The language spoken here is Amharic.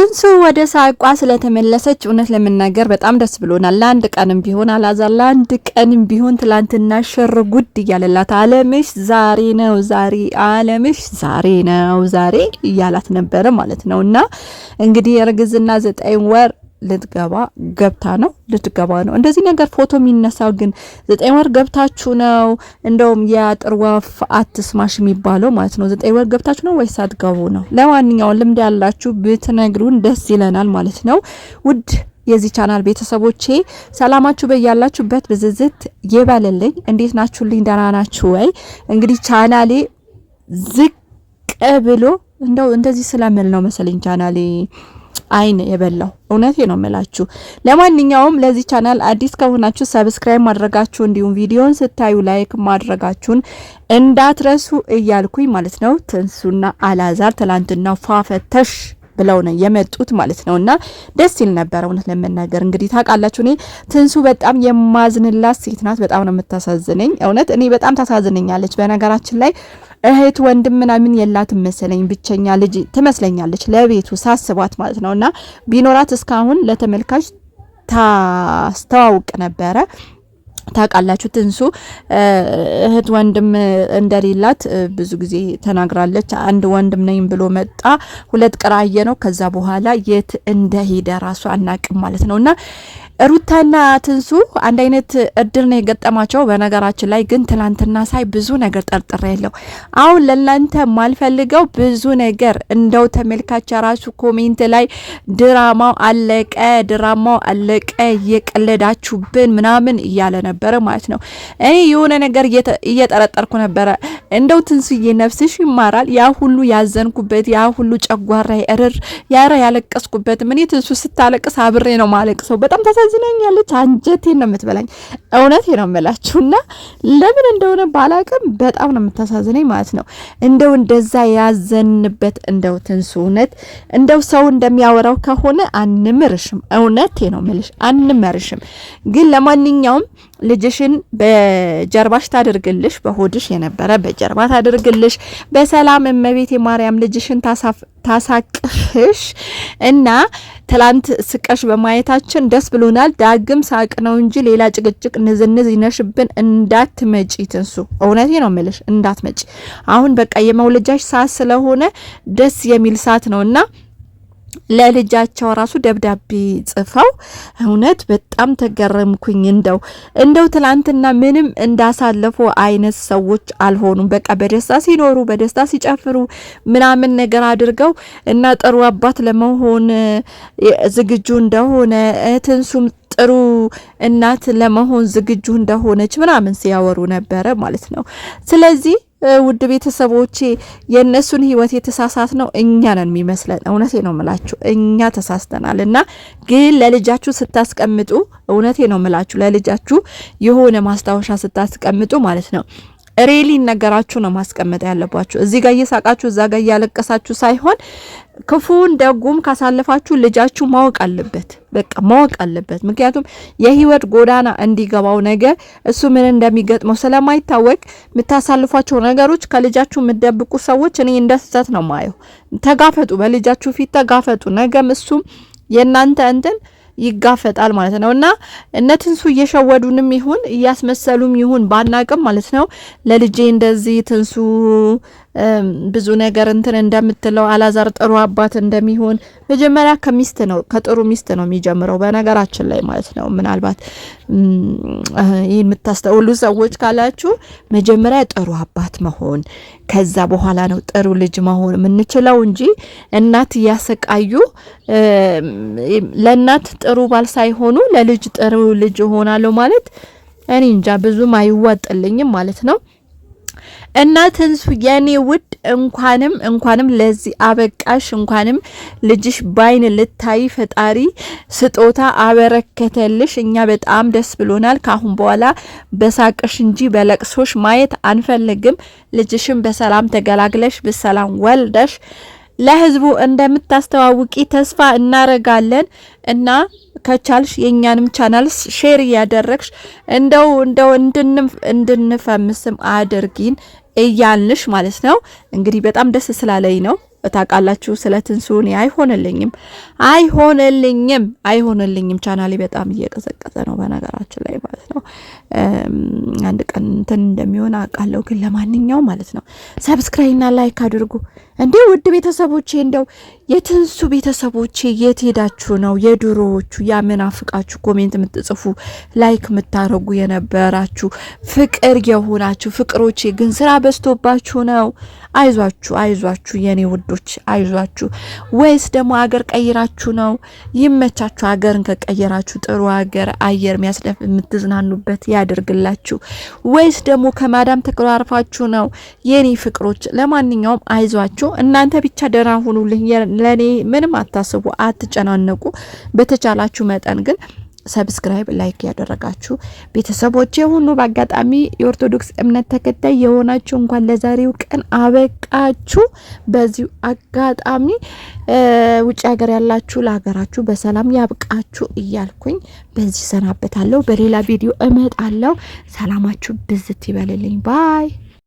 ትንሱ ወደ ሳቋ ስለተመለሰች እውነት ለመናገር በጣም ደስ ብሎናል። ለአንድ ቀንም ቢሆን አላዛር ለአንድ ቀንም ቢሆን ትላንትና ሽር ጉድ እያለላት አለምሽ ዛሬ ነው ዛሬ አለምሽ ዛሬ ነው ዛሬ እያላት ነበረ ማለት ነው። እና እንግዲህ የርግዝና 9 ወር ልትገባ ነው። እንደዚህ ነገር ፎቶ የሚነሳው ግን 9 ወር ገብታችሁ ነው? እንደውም የአጥር ወፍ አትስማሽ የሚባለው ማለት ነው። 9 ወር ገብታችሁ ነው ወይስ አትገቡ ነው? ለማንኛውም ልምድ ያላችሁ ብትነግሩን ደስ ይለናል ማለት ነው። ውድ የዚህ ቻናል ቤተሰቦቼ ሰላማችሁ በያላችሁበት ብዝዝት ይበልልኝ። እንዴት ናችሁልኝ? ደህና ናችሁ ወይ? እንግዲህ ቻናሌ ዝቅ ብሎ እንደዚህ ስለምል ነው መሰለኝ ቻናሌ አይን የበላው እውነቴ ነው የምላችሁ። ለማንኛውም ለዚህ ቻናል አዲስ ከሆናችሁ ሰብስክራይብ ማድረጋችሁ እንዲሁም ቪዲዮን ስታዩ ላይክ ማድረጋችሁን እንዳትረሱ እያልኩኝ ማለት ነው። ትንሱና አላዛር ትላንትና ፏፈተሽ ብለው ነው የመጡት ማለት ነውና ደስ ይል ነበር። እውነት ለመናገር እንግዲህ ታውቃላችሁ እኔ ትንሱ በጣም የማዝንላት ሴት ናት። በጣም ነው የምታሳዝነኝ። እውነት እኔ በጣም ታሳዝነኛለች። በነገራችን ላይ እህት ወንድም ምናምን የላትም መሰለኝ፣ ብቸኛ ልጅ ትመስለኛለች ለቤቱ ሳስባት ማለት ነውና ቢኖራት እስካሁን ለተመልካች ታስተዋውቅ ነበረ። ታውቃላችሁ ትንሱ እህት ወንድም እንደሌላት ብዙ ጊዜ ተናግራለች። አንድ ወንድም ነኝ ብሎ መጣ፣ 2 ቅራየ ነው። ከዛ በኋላ የት እንደሄደ ራሱ አናቅም ማለት ነውና ሩታና ትንሱ አንድ አይነት እድል ነው የገጠማቸው። በነገራችን ላይ ግን ትላንትና ሳይ ብዙ ነገር ጠርጥሬ ያለው አሁን ለእናንተ ማልፈልገው ብዙ ነገር እንደው ተመልካች ራሱ ኮሜንት ላይ ድራማው አለቀ እየቀለዳችሁብን ምናምን እያለ ነበረ ማለት ነው። እኔ የሆነ ነገር እየጠረጠርኩ ነበረ። እንደው ትንሱዬ ነፍስሽ ይማራል። ያ ሁሉ ያዘንኩበት ያ ሁሉ ጨጓራ ያለቀስኩበት ምን ትንሱ ስታለቅስ አብሬ ነው ማለቅሰው። በጣም ታሳዝነኛለች። አንጀቴን ነው የምትበላኝ። እውነቴ ነው የምላችሁና ለምን እንደሆነ ባላቅም በጣም ነው የምታሳዝነኝ ማለት ነው። እንደው እንደዛ ያዘንበት እንደው ትንሱ እውነት እንደው ሰው እንደሚያወራው ከሆነ አንምርሽም። እውነቴ ነው የምልሽ አንመርሽም። ግን ለማንኛውም ልጅሽን በጀርባሽ ታድርግልሽ፣ በሆድሽ የነበረ በጀርባ ታድርግልሽ። በሰላም እመቤቴ ማርያም ልጅሽን ታሳቅፍሽ እና ትላንት ስቀሽ በማየታችን ደስ ብሎናል። ዳግም ሳቅ ነው እንጂ ሌላ ጭቅጭቅ ንዝንዝ ይነሽብን እንዳትመጪ ትንሱ። እውነቴ ነው የምልሽ እንዳትመጪ። አሁን በቃ የመውለጃሽ ሰዓት ስለሆነ ደስ የሚል ሰዓት ነውና ለልጃቸው ራሱ ደብዳቤ ጽፈው እውነት በጣም ተገረምኩኝ። እንደው ትላንትና ምንም እንዳሳለፉ አይነት ሰዎች አልሆኑም። በቃ በደስታ ሲኖሩ በደስታ ሲጨፍሩ ምናምን ነገር አድርገው እና ጥሩ አባት ለመሆን ዝግጁ እንደሆነ ትንሱም ጥሩ እናት ለመሆን ዝግጁ እንደሆነች ምናምን ሲያወሩ ነበረ ማለት ነው። ስለዚህ ውድ ቤተሰቦቼ የነሱን ህይወት የተሳሳት ነው እኛ ነን የሚመስለን። እውነቴ ነው የምላችሁ እኛ ተሳስተናልና ግን ለልጃችሁ ስታስቀምጡ እውነቴ ነው የምላችሁ ለልጃችሁ የሆነ ማስታወሻ ስታስቀምጡ ማለት ነው ሬሊ ነገራችሁ ነው ማስቀመጥ ያለባችሁ። እዚህ ጋር እየሳቃችሁ እዛ ጋር እያለቀሳችሁ ሳይሆን ክፉን ደጉም ካሳለፋችሁ ልጃችሁ ማወቅ አለበት። በቃ ማወቅ አለበት። ምክንያቱም የህይወት ጎዳና እንዲገባው ነገር እሱ ምን እንደሚገጥመው ስለማይታወቅ የምታሳልፏቸው ነገሮች ከልጃችሁ የምትደብቁ ሰዎች እኔ እንደ ስህተት ነው ማየው። ተጋፈጡ፣ በልጃችሁ ፊት ተጋፈጡ። ነገም እሱም የናንተ ይጋፈጣል ማለት ነውና እነትንሱ እየሸወዱንም ይሁን እያስመሰሉም ይሁን ባናቅም ማለት ነው ለልጄ እንደዚህ ትንሱ ብዙ ነገር እንደምትለው አላዛር ጥሩ አባት እንደሚሆን መጀመሪያ ከጥሩ ሚስት ነው የሚጀምረው በነገራችን ላይ ማለት ነው። ምናልባት ይሄን የምታስተውሉ ሰዎች ካላችሁ መጀመሪያ ጥሩ አባት መሆን ከዛ በኋላ ነው ጥሩ ልጅ መሆን የምንችለው እንጂ እናት ያሰቃዩ ለእናት ጥሩ ባል ሳይሆኑ ለልጅ ጥሩ ልጅ ሆናለሁ ማለት እኔ እንጃ ብዙም አይዋጥልኝም ማለት ነው። እና ትንሱ የኔ ውድ እንኳንም ለዚህ አበቃሽ። እንኳንም ልጅሽ ባይን ልታይ ፈጣሪ ስጦታ አበረከተልሽ። እኛ በጣም ደስ ብሎናል። ካሁን በኋላ በሳቅሽ እንጂ በለቅሶሽ ማየት አንፈልግም። ልጅሽን በሰላም ተገላግለሽ በሰላም ወልደሽ ለህዝቡ እንደምታስተዋውቂ ተስፋ እናረጋለን እና ከቻልሽ የኛንም ቻናልስ ሼር ያደረግሽ እንደው እንድንፈምስም አድርጊን እያልንሽ ማለት ነው። እንግዲህ በጣም ደስ ስላለኝ ነው ታውቃላችሁ ስለ ትንሱን አይሆንልኝም ቻናሌ በጣም እየቀዘቀዘ ነው በነገራችን ላይ ማለት ነው። አንድ ቀን እንትን እንደሚሆን አውቃለሁ ግን ለማንኛውም ማለት ነው ሰብስክራይብ እና ላይክ አድርጉ እንዴ ውድ ቤተሰቦቼ። እንደው የትንሱ ቤተሰቦቼ የት ሄዳችሁ ነው? የድሮዎቹ ያመናፍቃችሁ ኮሜንት የምትጽፉ ላይክ የምታረጉ የነበራችሁ ፍቅር የሆናችሁ ፍቅሮቼ ግን ስራ በዝቶባችሁ ነው? አይዟችሁ የኔ ውዶች አይዟችሁ። ወይስ ደግሞ አገር ቀይራችሁ ነው? ይመቻችሁ። አገርን ከቀየራችሁ ጥሩ አገር አየር የሚያስደፍ የምትዝናኑበት ያድርግላችሁ። ወይስ ደግሞ ከማዳም ተቀራርፋችሁ ነው የኔ ፍቅሮች? ለማንኛውም አይዟችሁ እናንተ ብቻ ደህና ሁኑልኝ። ለኔ ምንም አታስቡ፣ አትጨናነቁ። በተቻላችሁ መጠን ግን ሰብስክራይብ ላይክ ያደረጋችሁ ቤተሰቦቼ ሁሉ በአጋጣሚ የኦርቶዶክስ እምነት ተከታይ የሆናችሁ እንኳን ለዛሬው ቀን አበቃችሁ። በዚሁ አጋጣሚ ውጭ ሀገር ያላችሁ ለሀገራችሁ በሰላም ያብቃችሁ እያልኩኝ በዚህ ሰናበታለሁ። በሌላ ቪዲዮ እመጣለሁ። ሰላማችሁ ብዝት ይበልልኝ። ባይ